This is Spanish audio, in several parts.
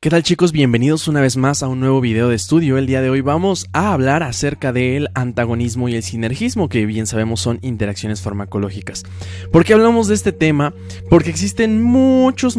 ¿Qué tal, chicos? Bienvenidos una vez más a un nuevo video de estudio. El día de hoy vamos a hablar acerca del antagonismo y el sinergismo, que bien sabemos son interacciones farmacológicas. ¿Por qué hablamos de este tema? Porque existen muchas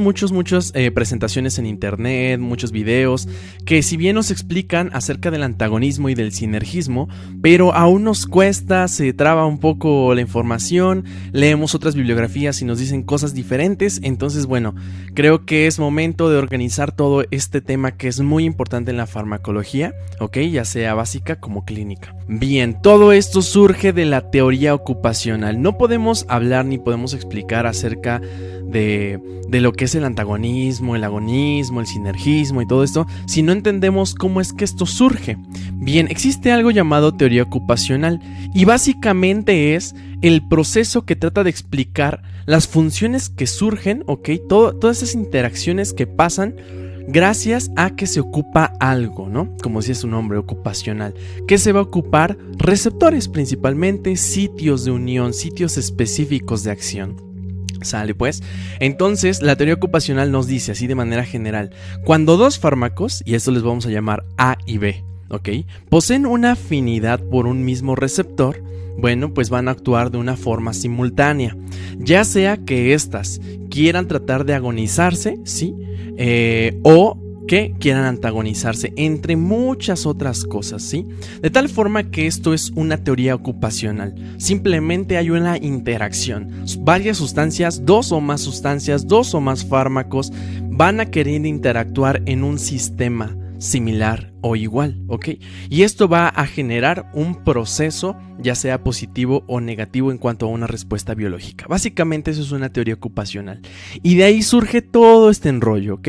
presentaciones en internet, muchos videos que si bien nos explican acerca del antagonismo y del sinergismo, pero aún nos cuesta, se traba un poco la información, leemos otras bibliografías y nos dicen cosas diferentes. Entonces, bueno, creo que es momento de organizar todo este tema que es muy importante en la farmacología, ¿ok? Ya sea básica como clínica. Bien, todo esto surge de la teoría ocupacional. No podemos hablar ni podemos explicar acerca de lo que es el antagonismo, el agonismo, el sinergismo y todo esto si no entendemos cómo es que esto surge. Bien, existe algo llamado teoría ocupacional y básicamente es el proceso que trata de explicar las funciones que surgen, ¿ok? Todas esas interacciones que pasan gracias a que se ocupa algo, ¿no? Como decía su nombre, ocupacional. ¿Qué se va a ocupar? Receptores principalmente, sitios de unión, sitios específicos de acción. ¿Sale pues? Entonces, la teoría ocupacional nos dice así de manera general, cuando dos fármacos, y esto les vamos a llamar A y B, ¿ok? Poseen una afinidad por un mismo receptor, bueno, pues van a actuar de una forma simultánea, ya sea que éstas quieran tratar de agonizarse, ¿sí? O que quieran antagonizarse, entre muchas otras cosas, ¿sí? De tal forma que esto es una teoría ocupacional. Simplemente hay una interacción. Varias sustancias, dos o más sustancias, dos o más fármacos van a querer interactuar en un sistema similar o igual, ¿ok? Y esto va a generar un proceso, ya sea positivo o negativo en cuanto a una respuesta biológica. Básicamente eso es una teoría ocupacional. Y de ahí surge todo este enrollo, ¿ok?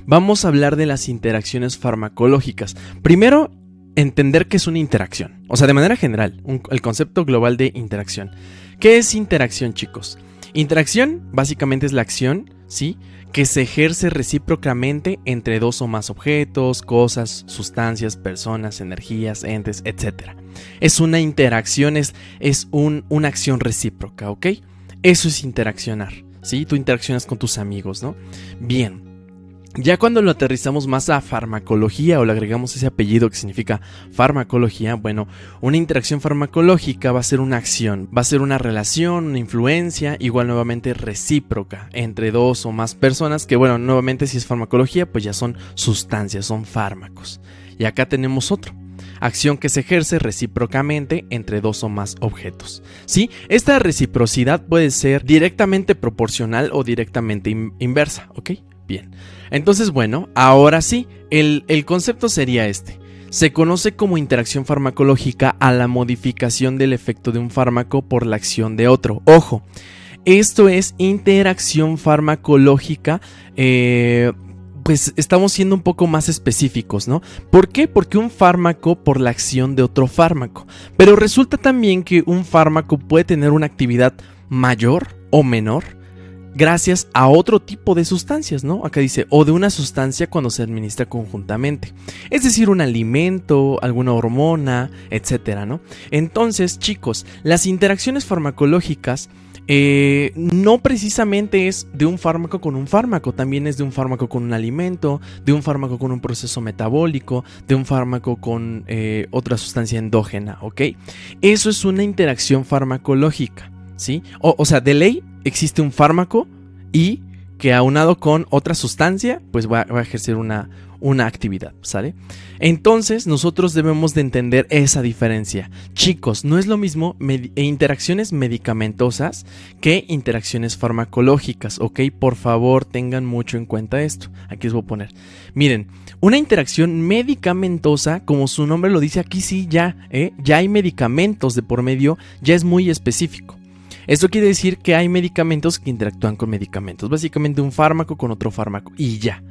Vamos a hablar de las interacciones farmacológicas. Primero, entender qué es una interacción. O sea, de manera general, el concepto global de interacción. ¿Qué es interacción, chicos? Interacción básicamente es la acción, ¿sí?, que se ejerce recíprocamente entre dos o más objetos, cosas, sustancias, personas, energías, entes, etc. Es una interacción, es una acción recíproca, ¿ok? Eso es interaccionar, ¿sí? Tú interaccionas con tus amigos, ¿no? Bien. Ya cuando lo aterrizamos más a farmacología o le agregamos ese apellido que significa farmacología, bueno, una interacción farmacológica va a ser una acción, va a ser una relación, una influencia, igual nuevamente recíproca entre dos o más personas, que bueno, nuevamente si es farmacología, pues ya son sustancias, son fármacos. Y acá tenemos otro. Acción que se ejerce recíprocamente entre dos o más objetos, ¿sí? Esta reciprocidad puede ser directamente proporcional o directamente inversa, ¿ok? Bien, entonces bueno, ahora sí, el concepto sería este. Se conoce como interacción farmacológica a la modificación del efecto de un fármaco por la acción de otro. Ojo, esto es interacción farmacológica, pues estamos siendo un poco más específicos, ¿no? ¿Por qué? Porque un fármaco por la acción de otro fármaco. Pero resulta también que un fármaco puede tener una actividad mayor o menor gracias a otro tipo de sustancias, ¿no? Acá dice, o de una sustancia cuando se administra conjuntamente. Es decir, un alimento, alguna hormona, etcétera, ¿no? Entonces, chicos, las interacciones farmacológicas no precisamente es de un fármaco con un fármaco, también es de un fármaco con un alimento, de un fármaco con un proceso metabólico, de un fármaco con otra sustancia endógena, ¿ok? Eso es una interacción farmacológica, ¿sí? O sea, de ley existe un fármaco y que aunado con otra sustancia, pues va a ejercer una actividad, ¿sale? Entonces nosotros debemos de entender esa diferencia. Chicos, no es lo mismo interacciones medicamentosas que interacciones farmacológicas, ¿ok? Por favor, tengan mucho en cuenta esto. Aquí les voy a poner. Miren, una interacción medicamentosa, como su nombre lo dice aquí, sí, ya hay medicamentos de por medio, ya es muy específico. Esto quiere decir que hay medicamentos que interactúan con medicamentos, básicamente un fármaco con otro fármaco y ya.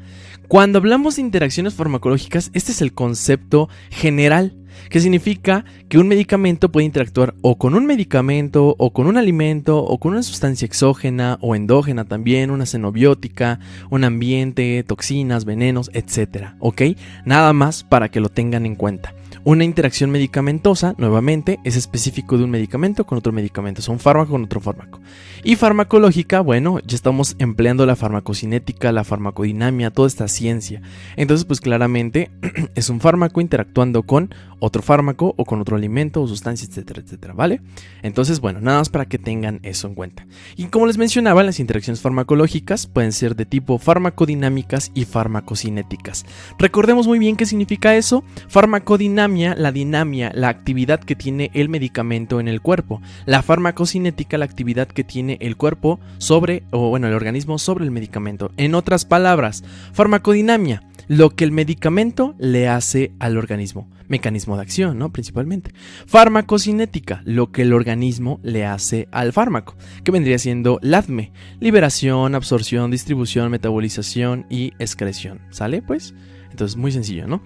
Cuando hablamos de interacciones farmacológicas, este es el concepto general. que significa que un medicamento puede interactuar o con un medicamento, o con un alimento, o con una sustancia exógena o endógena también, una xenobiótica, un ambiente, toxinas, venenos, etcétera, ¿ok? Nada más para que lo tengan en cuenta. Una interacción medicamentosa, nuevamente, es específico de un medicamento con otro medicamento, es un fármaco con otro fármaco. Y farmacológica, bueno, ya estamos empleando la farmacocinética, la farmacodinamia, toda esta ciencia. Entonces, pues claramente es un fármaco interactuando con otro fármaco o con otro alimento o sustancia, etcétera, etcétera, ¿vale? Entonces, bueno, nada más para que tengan eso en cuenta. Y como les mencionaba, las interacciones farmacológicas pueden ser de tipo farmacodinámicas y farmacocinéticas. Recordemos muy bien qué significa eso. Farmacodinamia, la dinamia, la actividad que tiene el medicamento en el cuerpo. La farmacocinética, la actividad que tiene el cuerpo sobre, o bueno, el organismo sobre el medicamento. En otras palabras, farmacodinamia, lo que el medicamento le hace al organismo. Mecanismo de acción, ¿no? Principalmente. Farmacocinética, lo que el organismo le hace al fármaco, que vendría siendo LADME, liberación, absorción, distribución, metabolización y excreción. ¿Sale? Pues, entonces muy sencillo, ¿no?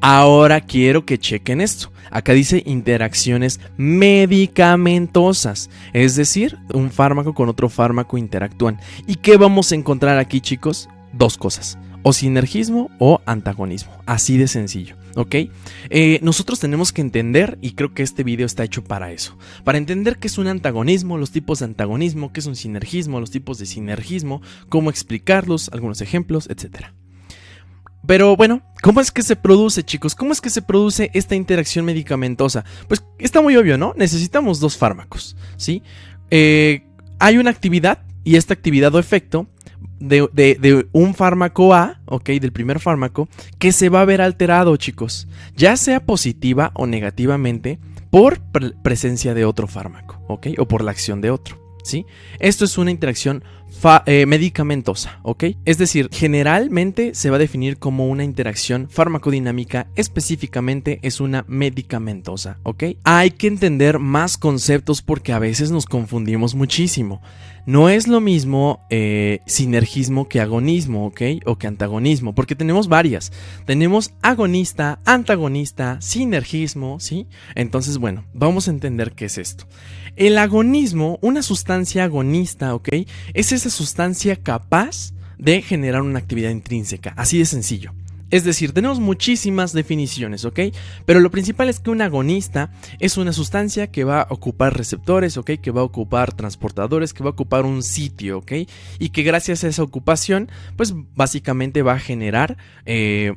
Ahora quiero que chequen esto. Acá dice interacciones medicamentosas, es decir, un fármaco con otro fármaco interactúan. ¿Y qué vamos a encontrar aquí, chicos? Dos cosas. O sinergismo o antagonismo, así de sencillo, ¿ok? Nosotros tenemos que entender, y creo que este video está hecho para eso, para entender qué es un antagonismo, los tipos de antagonismo, qué es un sinergismo, los tipos de sinergismo, cómo explicarlos, algunos ejemplos, etcétera. Pero bueno, ¿cómo es que se produce, chicos? ¿Cómo es que se produce esta interacción medicamentosa? Pues está muy obvio, ¿no? Necesitamos dos fármacos, ¿sí? Hay una actividad, y esta actividad o efecto de un fármaco A, ok, del primer fármaco, que se va a ver alterado, chicos, ya sea positiva o negativamente por presencia de otro fármaco, ok, o por la acción de otro, ¿sí? Esto es una interacción medicamentosa, ¿ok? Es decir, generalmente se va a definir como una interacción farmacodinámica, específicamente es una medicamentosa, ¿ok? Hay que entender más conceptos porque a veces nos confundimos muchísimo. No es lo mismo sinergismo que agonismo, ¿ok? O que antagonismo, porque tenemos varias. Tenemos agonista, antagonista, sinergismo, ¿sí? Entonces, bueno, vamos a entender qué es esto. El agonismo, una sustancia agonista, ¿ok? Es esa sustancia capaz de generar una actividad intrínseca, así de sencillo. Es decir, tenemos muchísimas definiciones, ¿ok? Pero lo principal es que un agonista es una sustancia que va a ocupar receptores, ¿ok? Que va a ocupar transportadores, que va a ocupar un sitio, ¿ok? Y que gracias a esa ocupación, pues básicamente va a generar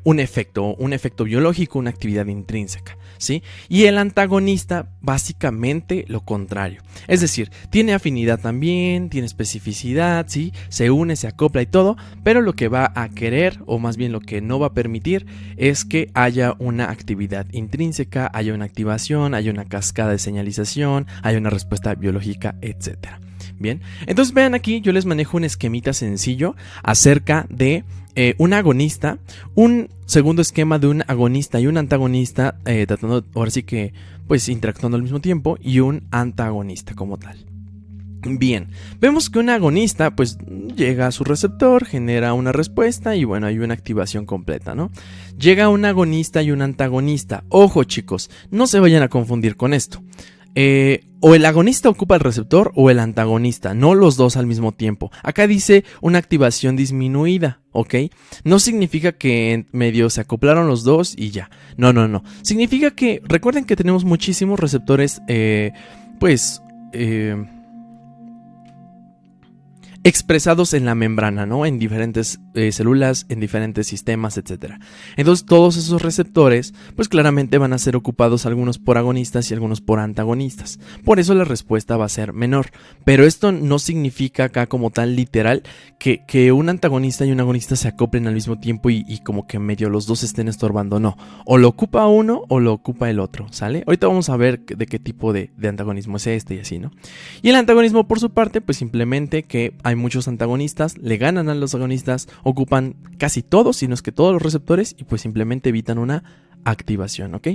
un efecto biológico, una actividad intrínseca, ¿sí? Y el antagonista, básicamente lo contrario. Es decir, tiene afinidad también, tiene especificidad, ¿sí? Se une, se acopla y todo, pero lo que va a querer, o más bien lo que no va a permitir, es que haya una actividad intrínseca, haya una activación, haya una cascada de señalización, haya una respuesta biológica, etc. Bien, entonces vean aquí, yo les manejo un esquemita sencillo acerca de un agonista, un segundo esquema de un agonista y un antagonista, tratando ahora sí que pues interactuando al mismo tiempo, y un antagonista como tal. Bien, vemos que un agonista pues llega a su receptor, genera una respuesta y bueno, hay una activación completa, ¿no? Llega un agonista y un antagonista. Ojo, chicos, no se vayan a confundir con esto. O el agonista ocupa el receptor o el antagonista, no los dos al mismo tiempo. Acá dice una activación disminuida, ¿ok? No significa que en medio se acoplaron los dos y ya. No. Significa que, recuerden que tenemos muchísimos receptores, expresados en la membrana, ¿no? En diferentes células, en diferentes sistemas, etc. Entonces todos esos receptores pues claramente van a ser ocupados, algunos por agonistas y algunos por antagonistas. Por eso la respuesta va a ser menor. Pero esto no significa acá como tal literal que un antagonista y un agonista se acoplen al mismo tiempo y como que medio los dos estén estorbando. No, o lo ocupa uno o lo ocupa el otro, ¿sale? Ahorita vamos a ver de qué tipo de antagonismo es este y así, ¿no? Y el antagonismo por su parte pues simplemente que hay muchos antagonistas, le ganan a los agonistas, ocupan casi todos, si no es que todos los receptores y pues simplemente evitan una activación, ¿ok?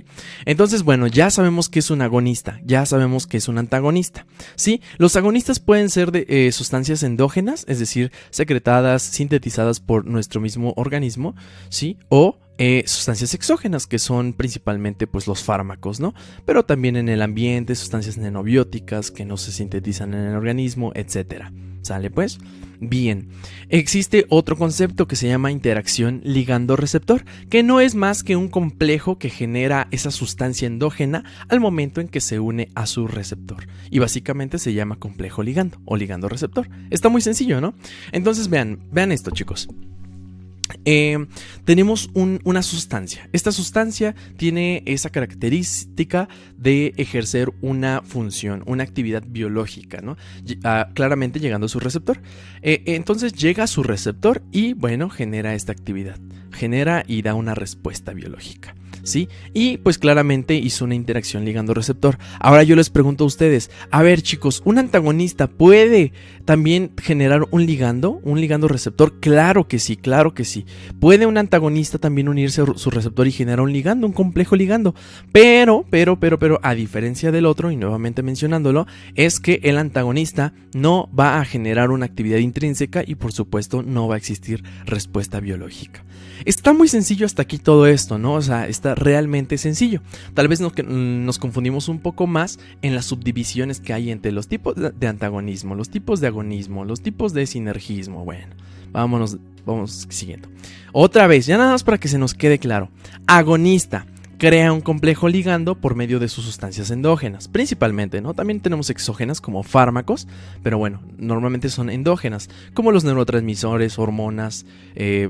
Entonces, bueno, ya sabemos que es un agonista, ya sabemos que es un antagonista, ¿sí? Los agonistas pueden ser de sustancias endógenas, es decir, secretadas, sintetizadas por nuestro mismo organismo, ¿sí? O sustancias exógenas, que son principalmente pues los fármacos, ¿no? Pero también en el ambiente, sustancias nanobióticas que no se sintetizan en el organismo, etcétera. ¿Sale pues? Bien, existe otro concepto que se llama interacción ligando-receptor, que no es más que un complejo que genera esa sustancia endógena al momento en que se une a su receptor. Y básicamente se llama complejo ligando o ligando-receptor. Está muy sencillo, ¿no? Entonces vean esto, chicos. Tenemos una sustancia. Esta sustancia tiene esa característica de ejercer una función, una actividad biológica, ¿no? Claramente llegando a su receptor. Entonces llega a su receptor y, bueno, genera esta actividad. Genera y da una respuesta biológica, ¿sí? Y pues claramente hizo una interacción ligando-receptor. Ahora yo les pregunto a ustedes, a ver chicos, ¿un antagonista puede también generar un ligando-receptor? Claro que sí, claro que sí. ¿Puede un antagonista también unirse a su receptor y generar un ligando, un complejo ligando? Pero, a diferencia del otro, y nuevamente mencionándolo, es que el antagonista no va a generar una actividad intrínseca y por supuesto no va a existir respuesta biológica. Está muy sencillo hasta aquí todo esto, ¿no? O sea, está realmente sencillo. Tal vez nos confundimos un poco más en las subdivisiones que hay entre los tipos de antagonismo, los tipos de agonismo, los tipos de sinergismo. Bueno, vamos siguiendo. Otra vez, ya nada más para que se nos quede claro. Agonista crea un complejo ligando por medio de sus sustancias endógenas, principalmente, ¿no? También tenemos exógenas como fármacos, pero bueno, normalmente son endógenas, como los neurotransmisores, hormonas,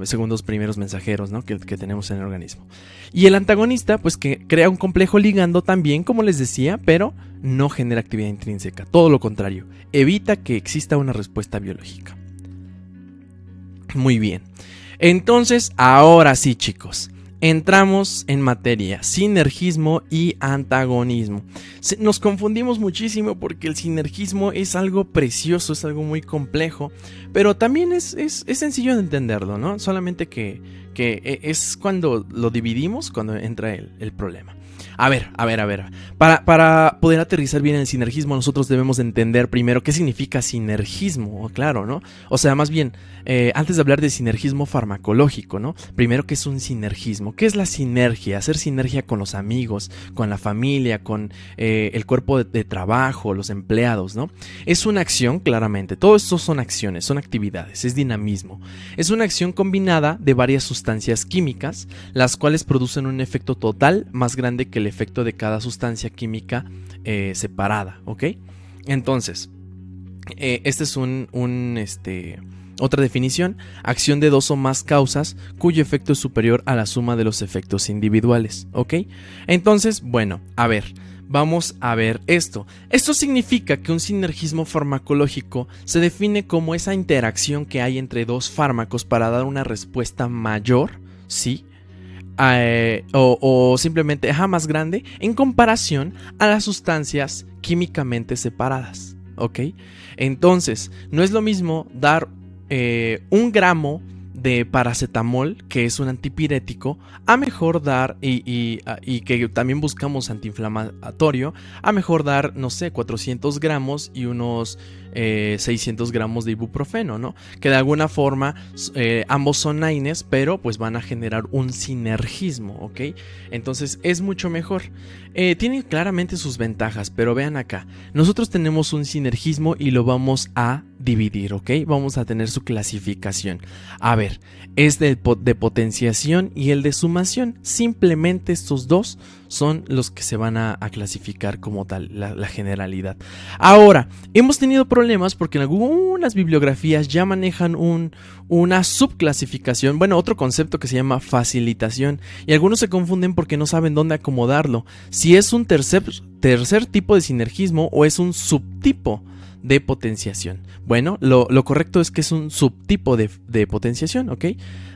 segundos primeros mensajeros, ¿no? que tenemos en el organismo. Y el antagonista, pues que crea un complejo ligando también, como les decía, pero no genera actividad intrínseca, todo lo contrario, evita que exista una respuesta biológica. Muy bien, entonces ahora sí, chicos. Entramos en materia, sinergismo y antagonismo. Nos confundimos muchísimo porque el sinergismo es algo precioso, es algo muy complejo, pero también es sencillo de entenderlo, ¿no? Solamente que es cuando lo dividimos cuando entra el problema. A ver. Para poder aterrizar bien el sinergismo, nosotros debemos entender primero qué significa sinergismo, claro, ¿no? O sea, más bien, antes de hablar de sinergismo farmacológico, ¿no? Primero, ¿qué es un sinergismo? ¿Qué es la sinergia? Hacer sinergia con los amigos, con la familia, con el cuerpo de trabajo, los empleados, ¿no? Es una acción, claramente. Todo esto son acciones, son actividades, es dinamismo. Es una acción combinada de varias sustancias químicas, las cuales producen un efecto total más grande que el efecto de cada sustancia química separada, ¿ok? Entonces, este es otra definición: acción de dos o más causas cuyo efecto es superior a la suma de los efectos individuales, ¿ok? Entonces, bueno, vamos a ver esto. Esto significa que un sinergismo farmacológico se define como esa interacción que hay entre dos fármacos para dar una respuesta mayor, ¿sí? O simplemente más grande en comparación a las sustancias químicamente separadas, ¿ok? Entonces, no es lo mismo dar 1 gramo de paracetamol, que es un antipirético, a mejor dar, y que también buscamos antiinflamatorio, a mejor dar, no sé, 400 gramos y unos 600 gramos de ibuprofeno, ¿no? Que de alguna forma ambos son AINES, pero pues van a generar un sinergismo, ¿ok? Entonces es mucho mejor. Tiene claramente sus ventajas, pero vean acá, nosotros tenemos un sinergismo y lo vamos a dividir, ¿ok? Vamos a tener su clasificación. A ver, es de potenciación y el de sumación. Simplemente estos dos son los que se van a clasificar como tal, la generalidad. Ahora, hemos tenido problemas porque en algunas bibliografías ya manejan una subclasificación, bueno, otro concepto que se llama facilitación, y algunos se confunden porque no saben dónde acomodarlo, si es un tercer tipo de sinergismo o es un subtipo de potenciación. Bueno, lo correcto es que es un subtipo de potenciación, ¿ok?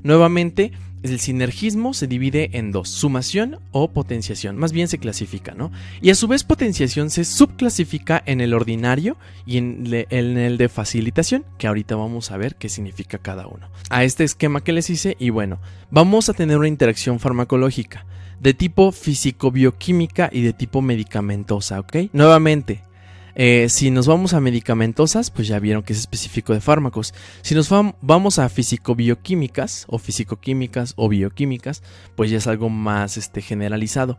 Nuevamente, el sinergismo se divide en dos: sumación o potenciación, más bien se clasifica, ¿no? Y a su vez potenciación se subclasifica en el ordinario y en el de facilitación, que ahorita vamos a ver qué significa cada uno. A este esquema que les hice, y bueno, vamos a tener una interacción farmacológica de tipo físico-bioquímica y de tipo medicamentosa, ¿ok? Nuevamente, Si nos vamos a medicamentosas, pues ya vieron que es específico de fármacos. Si nos vamos a físico-bioquímicas o fisicoquímicas o bioquímicas, pues ya es algo más generalizado.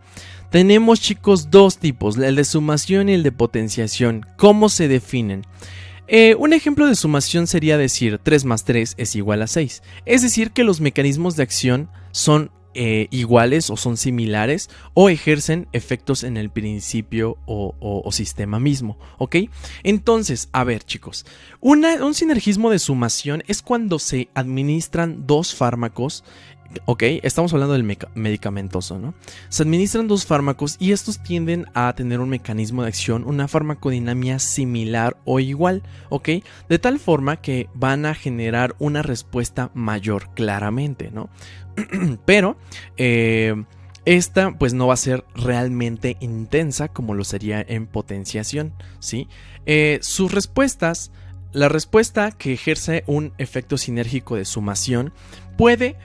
Tenemos, chicos, dos tipos, el de sumación y el de potenciación. ¿Cómo se definen? Un ejemplo de sumación sería decir 3 más 3 es igual a 6. Es decir, que los mecanismos de acción son iguales o son similares o ejercen efectos en el principio o sistema mismo, ¿ok? Entonces, a ver, chicos, un sinergismo de sumación es cuando se administran dos fármacos. Ok, estamos hablando del medicamentoso, ¿no? Se administran dos fármacos y estos tienden a tener un mecanismo de acción, una farmacodinámica similar o igual, ¿ok? De tal forma que van a generar una respuesta mayor, claramente, ¿no? Pero esta pues no va a ser realmente intensa como lo sería en potenciación, ¿sí? Sus respuestas, la respuesta que ejerce un efecto sinérgico de sumación puede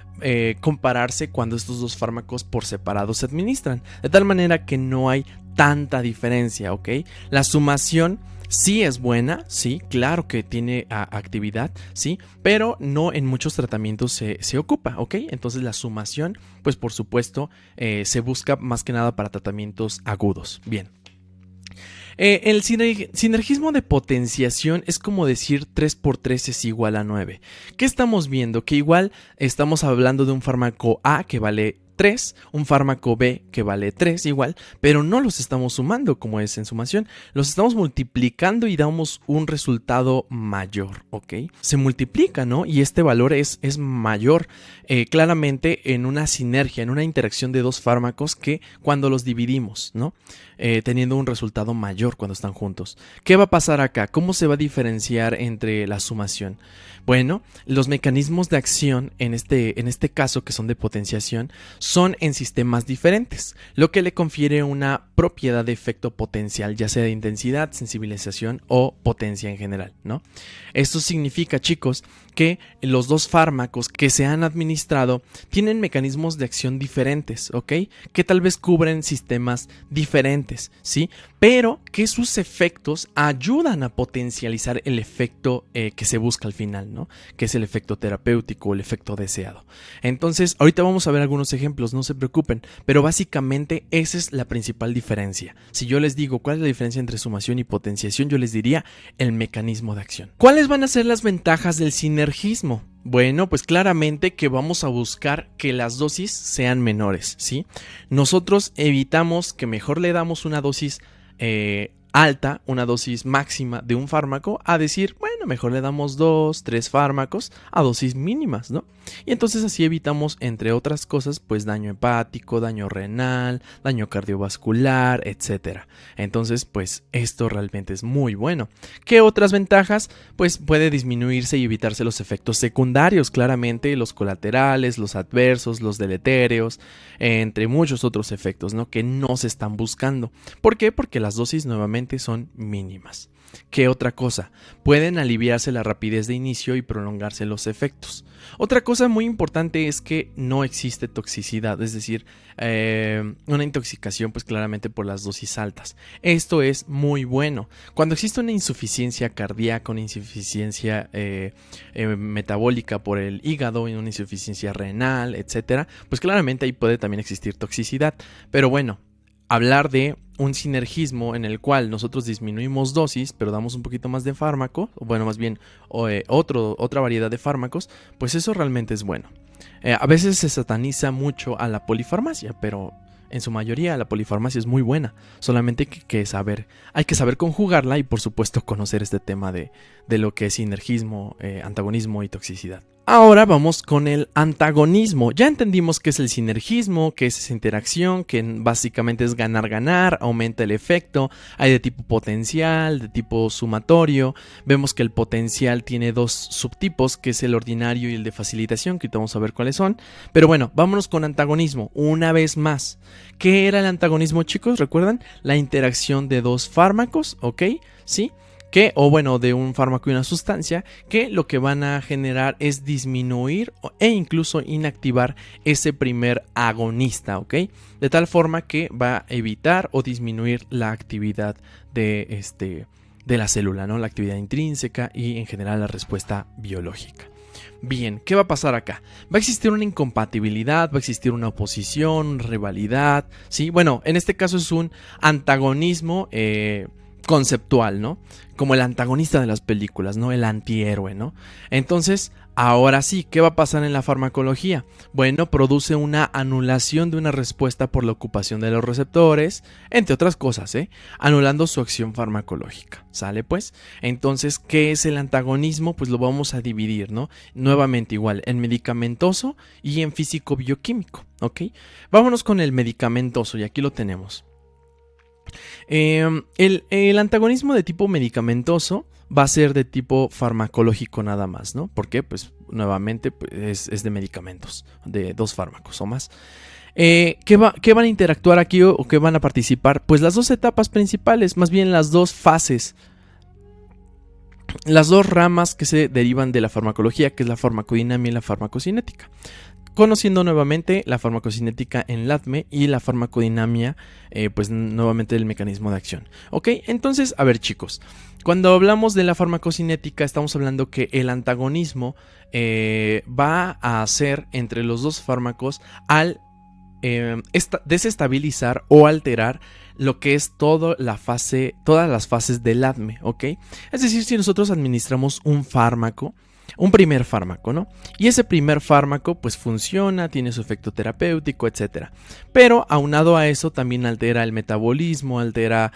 compararse cuando estos dos fármacos por separado se administran, de tal manera que no hay tanta diferencia, ¿ok? La sumación sí es buena, sí, claro que tiene actividad, sí, pero no en muchos tratamientos se ocupa, ¿ok? Entonces la sumación, pues por supuesto, se busca más que nada para tratamientos agudos. Bien. El sinergismo de potenciación es como decir 3 por 3 es igual a 9. ¿Qué estamos viendo? Que igual estamos hablando de un fármaco A que vale 3, un fármaco B que vale 3 igual, pero no los estamos sumando como es en sumación, los estamos multiplicando y damos un resultado mayor, ¿ok? Se multiplica, ¿no? Y este valor es mayor claramente en una sinergia, en una interacción de dos fármacos que cuando los dividimos, ¿no? Teniendo un resultado mayor cuando están juntos. ¿Qué va a pasar acá? ¿Cómo se va a diferenciar entre la sumación? Bueno, los mecanismos de acción en este caso que son de potenciación son en sistemas diferentes, lo que le confiere una propiedad de efecto potencial, ya sea de intensidad, sensibilización o potencia en general, ¿no? Esto significa, chicos, que los dos fármacos que se han administrado tienen mecanismos de acción diferentes, ¿ok? Que tal vez cubren sistemas diferentes, ¿sí? Pero que sus efectos ayudan a potencializar el efecto que se busca al final, ¿no? Que es el efecto terapéutico o el efecto deseado. Entonces, ahorita vamos a ver algunos ejemplos, no se preocupen, pero básicamente esa es la principal diferencia. Si yo les digo cuál es la diferencia entre sumación y potenciación, yo les diría el mecanismo de acción. ¿Cuáles van a ser las ventajas del sinergismo? Bueno, pues claramente que vamos a buscar que las dosis sean menores, ¿sí? Nosotros evitamos que mejor le damos una dosis alta, una dosis máxima de un fármaco, a decir, bueno, mejor le damos 2, 3 fármacos a dosis mínimas, ¿no? Y entonces así evitamos, entre otras cosas, pues daño hepático, daño renal, daño cardiovascular, etc. Entonces, pues esto realmente es muy bueno. ¿Qué otras ventajas? Pues puede disminuirse y evitarse los efectos secundarios, claramente, los colaterales, los adversos, los deletéreos, entre muchos otros efectos, ¿no? Que no se están buscando. ¿Por qué? Porque las dosis nuevamente son mínimas. ¿Qué otra cosa? Pueden aliviarse la rapidez de inicio y prolongarse los efectos. Otra cosa muy importante es que no existe toxicidad, es decir, una intoxicación pues claramente por las dosis altas. Esto es muy bueno. Cuando existe una insuficiencia cardíaca, una insuficiencia metabólica por el hígado, una insuficiencia renal, etcétera, pues claramente ahí puede también existir toxicidad. Pero bueno, hablar de un sinergismo en el cual nosotros disminuimos dosis, pero damos un poquito más de fármaco, o bueno, más bien otra variedad de fármacos, pues eso realmente es bueno. A veces se sataniza mucho a la polifarmacia, pero en su mayoría la polifarmacia es muy buena. Solamente hay que saber conjugarla y por supuesto conocer este tema de lo que es sinergismo, antagonismo y toxicidad. Ahora vamos con el antagonismo. Ya entendimos qué es el sinergismo, qué es esa interacción, que básicamente es ganar-ganar, aumenta el efecto. Hay de tipo potencial, de tipo sumatorio. Vemos que el potencial tiene dos subtipos, que es el ordinario y el de facilitación, que ahorita vamos a ver cuáles son. Pero bueno, vámonos con antagonismo, una vez más. ¿Qué era el antagonismo, chicos? ¿Recuerdan? La interacción de dos fármacos, ¿ok? ¿Sí? de un fármaco y una sustancia, que lo que van a generar es disminuir e incluso inactivar ese primer agonista, ¿ok? De tal forma que va a evitar o disminuir la actividad de la célula, ¿no? La actividad intrínseca y en general la respuesta biológica. Bien, ¿qué va a pasar acá? Va a existir una incompatibilidad, va a existir una oposición, rivalidad, ¿sí? Bueno, en este caso es un antagonismo conceptual, ¿no? Como el antagonista de las películas, ¿no? El antihéroe, ¿no? Entonces, ahora sí, ¿qué va a pasar en la farmacología? Bueno, produce una anulación de una respuesta por la ocupación de los receptores, entre otras cosas, anulando su acción farmacológica, ¿sale pues? Entonces, ¿qué es el antagonismo? Pues lo vamos a dividir, ¿no? Nuevamente igual, en medicamentoso y en físico-bioquímico, ¿ok? Vámonos con el medicamentoso y aquí lo tenemos. El antagonismo de tipo medicamentoso va a ser de tipo farmacológico nada más, ¿no? Porque, pues, nuevamente pues, es de medicamentos, de 2 fármacos o más. ¿Qué van a interactuar aquí o qué van a participar? Pues las 2 etapas principales, más bien las 2 fases. Las 2 ramas que se derivan de la farmacología, que es la farmacodinamia y la farmacocinética. Conociendo nuevamente la farmacocinética en LADME y la farmacodinamia, pues nuevamente el mecanismo de acción. Ok, entonces, a ver chicos, cuando hablamos de la farmacocinética estamos hablando que el antagonismo va a hacer entre los 2 fármacos al desestabilizar o alterar lo que es todas las fases del ADME, ¿ok? Es decir, si nosotros administramos un fármaco, un primer fármaco, ¿no? Y ese primer fármaco pues funciona, tiene su efecto terapéutico, etc. Pero aunado a eso también altera el metabolismo, altera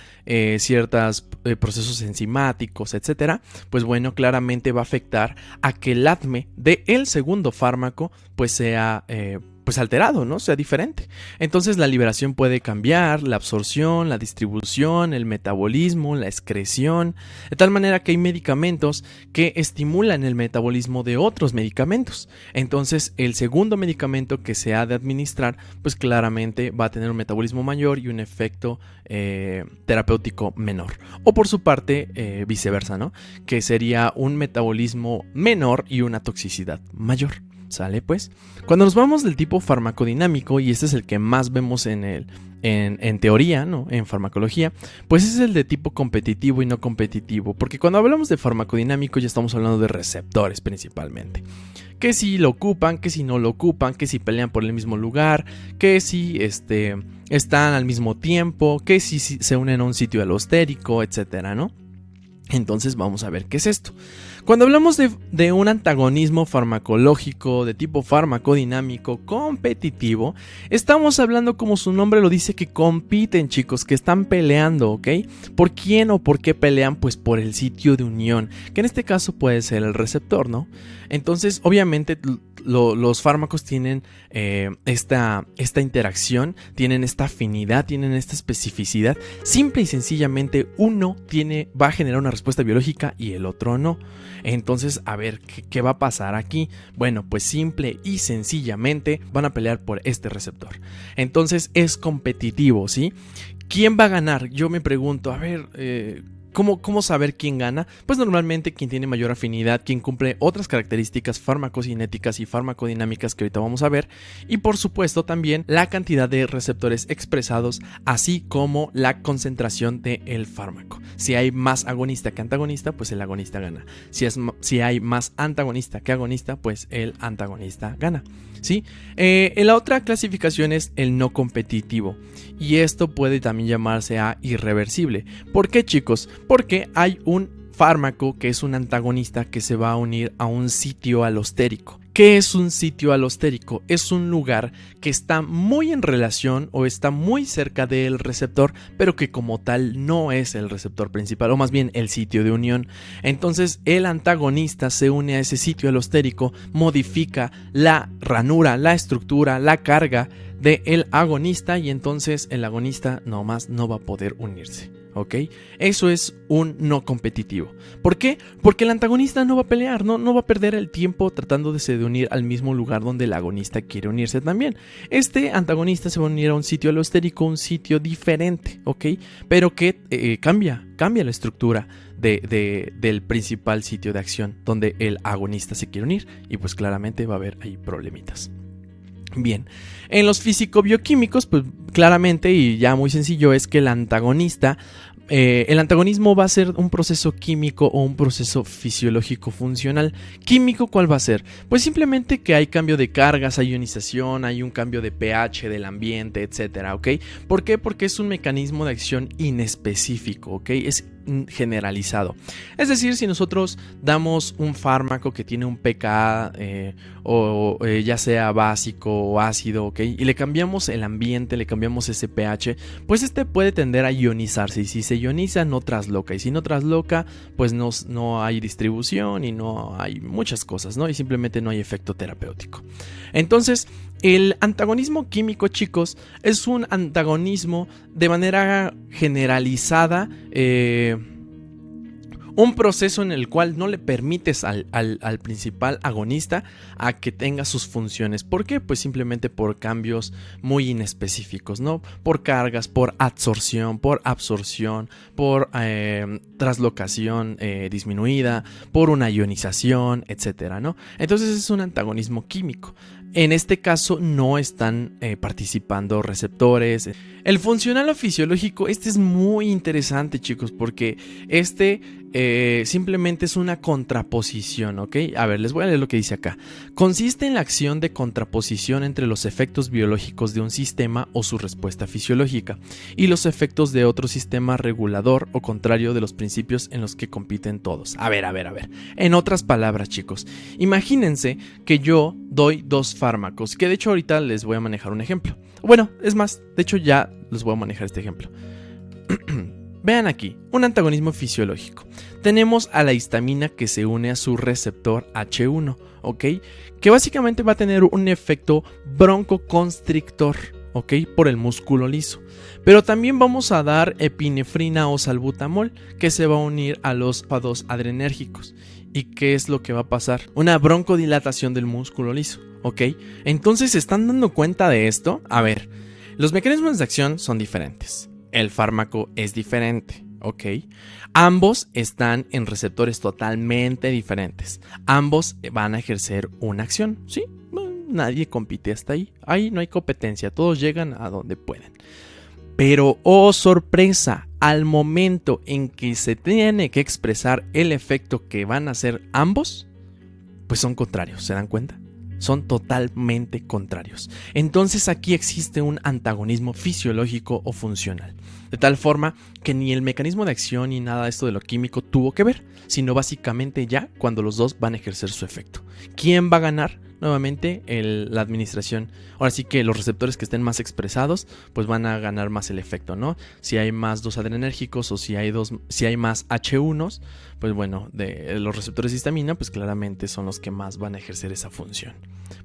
ciertos procesos enzimáticos, etc. Pues bueno, claramente va a afectar a que el ADME del segundo fármaco pues sea pues alterado, ¿no? Sea diferente. Entonces la liberación puede cambiar, la absorción, la distribución, el metabolismo, la excreción, de tal manera que hay medicamentos que estimulan el metabolismo de otros medicamentos. Entonces el segundo medicamento que se ha de administrar, pues claramente va a tener un metabolismo mayor y un efecto terapéutico menor. O por su parte, viceversa, ¿no? Que sería un metabolismo menor y una toxicidad mayor. ¿Sale pues? Cuando nos vamos del tipo farmacodinámico, y este es el que más vemos en teoría, ¿no? En farmacología, pues es el de tipo competitivo y no competitivo, porque cuando hablamos de farmacodinámico ya estamos hablando de receptores principalmente. Que si lo ocupan, que si no lo ocupan, que si pelean por el mismo lugar, que si están al mismo tiempo, que si se unen a un sitio alostérico, etcétera, ¿no? Entonces vamos a ver qué es esto. Cuando hablamos de un antagonismo farmacológico de tipo farmacodinámico competitivo, estamos hablando, como su nombre lo dice, que compiten, chicos, que están peleando, ¿ok? ¿Por quién o por qué pelean? Pues por el sitio de unión, que en este caso puede ser el receptor, ¿no? Entonces, obviamente, los fármacos tienen esta interacción, tienen esta afinidad, tienen esta especificidad. Simple y sencillamente, uno va a generar una respuesta biológica y el otro no. Entonces, a ver, ¿qué va a pasar aquí? Bueno, pues simple y sencillamente van a pelear por este receptor. Entonces, es competitivo, ¿sí? ¿Quién va a ganar? Yo me pregunto, a ver, ¿cómo saber quién gana? Pues normalmente quien tiene mayor afinidad, quien cumple otras características farmacocinéticas y farmacodinámicas que ahorita vamos a ver, y por supuesto también la cantidad de receptores expresados, así como la concentración del fármaco. Si hay más agonista que antagonista, pues el agonista gana. Si hay más antagonista que agonista, pues el antagonista gana, ¿sí? La otra clasificación es el no competitivo, y esto puede también llamarse a irreversible. ¿Por qué, chicos? Porque hay un fármaco que es un antagonista que se va a unir a un sitio alostérico. ¿Qué es un sitio alostérico? Es un lugar que está muy en relación o está muy cerca del receptor, pero que como tal no es el receptor principal, o más bien el sitio de unión. Entonces el antagonista se une a ese sitio alostérico, modifica la ranura, la estructura, la carga del agonista, y entonces el agonista nomás no va a poder unirse. ¿ok? Eso es un no competitivo. ¿Por qué? Porque el antagonista no va a pelear, no va a perder el tiempo tratándose de unir al mismo lugar donde el agonista quiere unirse también. Este antagonista se va a unir a un sitio alostérico, un sitio diferente, ¿ok? Pero que cambia la estructura del principal sitio de acción donde el agonista se quiere unir, y pues claramente va a haber ahí problemitas. Bien, en los físico-bioquímicos, pues claramente y ya muy sencillo es que el antagonismo va a ser un proceso químico o un proceso fisiológico funcional. ¿Químico cuál va a ser? Pues simplemente que hay cambio de cargas, hay ionización, hay un cambio de pH del ambiente, etcétera, ¿ok? ¿Por qué? Porque es un mecanismo de acción inespecífico, ¿ok? Es generalizado. Es decir, si nosotros damos un fármaco que tiene un pKa ya sea básico o ácido, ¿ok? Y le cambiamos el ambiente, le cambiamos ese pH, pues este puede tender a ionizarse, y si se ioniza no trasloca, y si no trasloca pues no hay distribución y no hay muchas cosas, ¿no? Y simplemente no hay efecto terapéutico. Entonces, el antagonismo químico, chicos, es un antagonismo de manera generalizada, un proceso en el cual no le permites al principal agonista a que tenga sus funciones. ¿Por qué? Pues simplemente por cambios muy inespecíficos, ¿no? Por cargas, por adsorción, por absorción, por traslocación disminuida, por una ionización, etcétera, ¿no? Entonces es un antagonismo químico. En este caso no están participando receptores. El funcional o fisiológico, este es muy interesante, chicos, porque simplemente es una contraposición, ¿ok? A ver, les voy a leer lo que dice acá. Consiste en la acción de contraposición entre los efectos biológicos de un sistema o su respuesta fisiológica y los efectos de otro sistema regulador o contrario de los principios en los que compiten todos. A ver. En otras palabras, chicos, imagínense que yo doy dos fármacos, que de hecho ahorita les voy a manejar un ejemplo. Bueno, es más, de hecho ya les voy a manejar este ejemplo. Vean aquí, un antagonismo fisiológico. Tenemos a la histamina que se une a su receptor H1, ¿ok? Que básicamente va a tener un efecto broncoconstrictor, ¿ok? Por el músculo liso. Pero también vamos a dar epinefrina o salbutamol, que se va a unir a los 2 adrenérgicos. ¿Y qué es lo que va a pasar? Una broncodilatación del músculo liso, ¿ok? Entonces, ¿se están dando cuenta de esto? A ver, los mecanismos de acción son diferentes. El fármaco es diferente, ¿ok? Ambos están en receptores totalmente diferentes. Ambos van a ejercer una acción, ¿sí? Nadie compite hasta ahí. Ahí no hay competencia, todos llegan a donde pueden. Pero, oh sorpresa, al momento en que se tiene que expresar el efecto que van a hacer ambos, pues son contrarios, ¿se dan cuenta? Son totalmente contrarios. Entonces aquí existe un antagonismo fisiológico o funcional. De tal forma que ni el mecanismo de acción ni nada de esto de lo químico tuvo que ver, sino básicamente ya cuando los dos van a ejercer su efecto. ¿Quién va a ganar? Nuevamente la administración. Ahora sí que los receptores que estén más expresados pues van a ganar más el efecto, ¿no? Si hay más 2 adrenérgicos o si hay más H1s, pues bueno, de los receptores de histamina pues claramente son los que más van a ejercer esa función.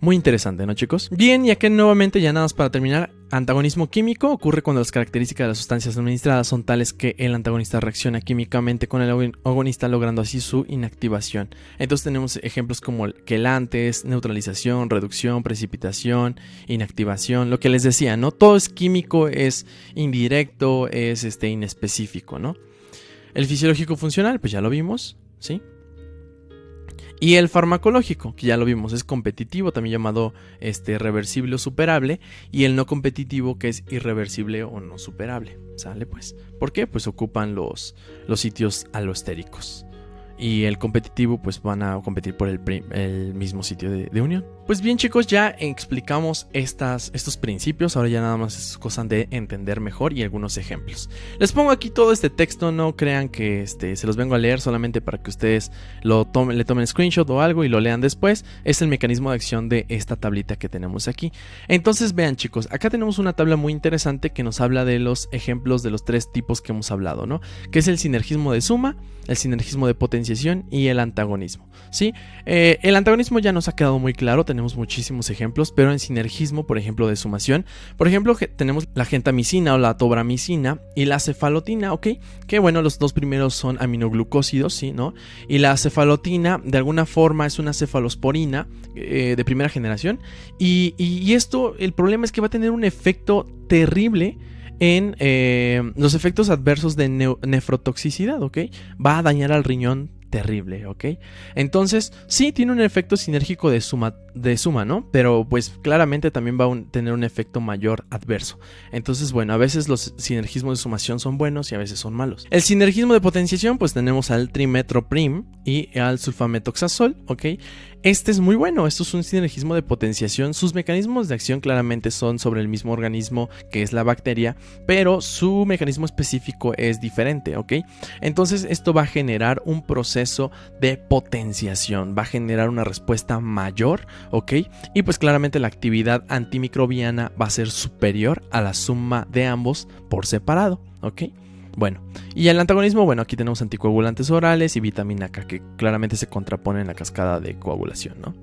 Muy interesante, ¿no, chicos? Bien, y aquí nuevamente ya nada más para terminar, antagonismo químico ocurre cuando las características de las sustancias administradas son tales que el antagonista reacciona químicamente con el agonista, logrando así su inactivación. Entonces tenemos ejemplos como quelantes, neutralización, reducción, precipitación, inactivación, lo que les decía, ¿no? Todo es químico, es indirecto, es inespecífico, ¿no? El fisiológico funcional, pues ya lo vimos, ¿sí? Y el farmacológico, que ya lo vimos, es competitivo, también llamado reversible o superable, y el no competitivo, que es irreversible o no superable. ¿Sale pues? ¿Por qué? Pues ocupan los sitios alostéricos. Y el competitivo pues van a competir por el mismo sitio de unión. Pues bien, chicos, ya explicamos estos principios. Ahora ya nada más es cosa de entender mejor y algunos ejemplos. Les pongo aquí todo este texto, no crean que se los vengo a leer solamente para que ustedes le tomen screenshot o algo y lo lean después. Es el mecanismo de acción de esta tablita que tenemos aquí. Entonces vean, chicos, acá tenemos una tabla muy interesante que nos habla de los ejemplos de los 3 tipos que hemos hablado, ¿no? Que es el sinergismo de suma, el sinergismo de potenciación y el antagonismo, ¿sí? El antagonismo ya nos ha quedado muy claro. tenemos muchísimos ejemplos, pero en sinergismo, por ejemplo, de sumación, por ejemplo, tenemos la gentamicina o la tobramicina y la cefalotina, ¿ok? Que bueno, los dos primeros son aminoglucósidos, ¿sí? ¿No? Y la cefalotina, de alguna forma, es una cefalosporina de primera generación. Y esto, el problema es que va a tener un efecto terrible en los efectos adversos de nefrotoxicidad, ¿ok? Va a dañar al riñón terrible, ¿ok? Entonces, sí tiene un efecto sinérgico de suma, ¿no? Pero pues claramente también va a tener un efecto mayor adverso. Entonces, bueno, a veces los sinergismos de sumación son buenos y a veces son malos. El sinergismo de potenciación, pues tenemos al trimetoprim y al sulfametoxazol, ¿ok? Este es muy bueno, esto es un sinergismo de potenciación. Sus mecanismos de acción claramente son sobre el mismo organismo que es la bacteria, pero su mecanismo específico es diferente, ¿ok? Entonces esto va a generar un proceso de potenciación, va a generar una respuesta mayor, ¿ok? Y pues claramente la actividad antimicrobiana va a ser superior a la suma de ambos por separado, ¿ok? Bueno, y el antagonismo, bueno, aquí tenemos anticoagulantes orales y vitamina K, que claramente se contraponen en la cascada de coagulación, ¿no?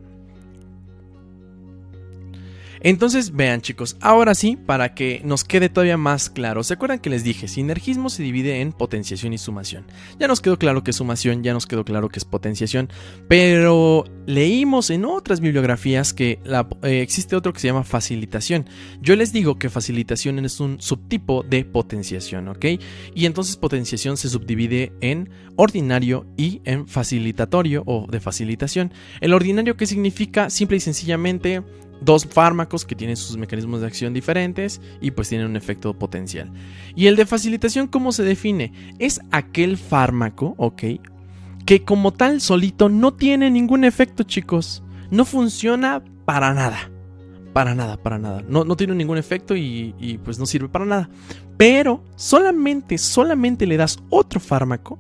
Entonces, vean chicos, ahora sí, para que nos quede todavía más claro, ¿se acuerdan que les dije? Sinergismo se divide en potenciación y sumación. Ya nos quedó claro que es sumación, ya nos quedó claro que es potenciación, pero leímos en otras bibliografías que existe otro que se llama facilitación. Yo les digo que facilitación es un subtipo de potenciación, ¿ok? Y entonces potenciación se subdivide en ordinario y en facilitatorio o de facilitación. El ordinario, ¿qué significa? Simple y sencillamente dos fármacos que tienen sus mecanismos de acción diferentes y pues tienen un efecto potencial. Y el de facilitación, ¿cómo se define? Es aquel fármaco, ¿ok?, que como tal solito no tiene ningún efecto, chicos. No funciona para nada. Para nada, para nada. No tiene ningún efecto y pues no sirve para nada. Pero solamente le das otro fármaco.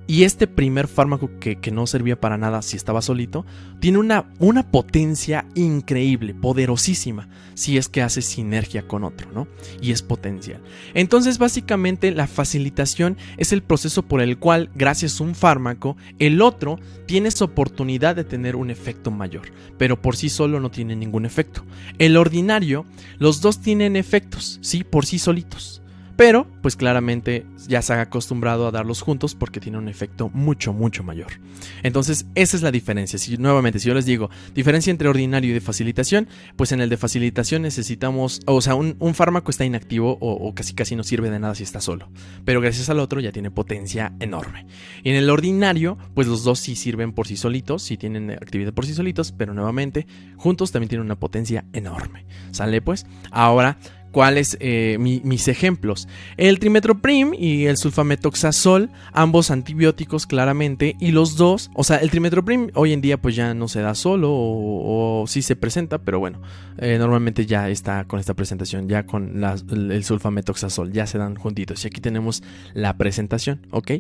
Y este primer fármaco que no servía para nada si estaba solito, tiene una potencia increíble, poderosísima, si es que hace sinergia con otro, ¿no? Y es potencial. Entonces, básicamente, la facilitación es el proceso por el cual, gracias a un fármaco, el otro tiene esa oportunidad de tener un efecto mayor, pero por sí solo no tiene ningún efecto. El ordinario, los dos tienen efectos, ¿sí? Por sí solitos. Pero, pues claramente ya se ha acostumbrado a darlos juntos porque tiene un efecto mucho mayor. Entonces, esa es la diferencia. Nuevamente, si yo les digo diferencia entre ordinario y de facilitación, pues en el de facilitación necesitamos, o sea, un fármaco está inactivo o casi no sirve de nada si está solo. Pero gracias al otro ya tiene potencia enorme. Y en el ordinario, pues los dos sí sirven por sí solitos, sí tienen actividad por sí solitos, pero nuevamente, juntos también tienen una potencia enorme. ¿Sale pues? Ahora, ¿cuáles mis ejemplos? El trimetoprim y el sulfametoxazol, ambos antibióticos claramente, y los dos, o sea, el trimetoprim hoy en día pues ya no se da solo o sí se presenta, pero bueno, normalmente ya está con esta presentación, ya con el sulfametoxazol, ya se dan juntitos y aquí tenemos la presentación, ¿ok?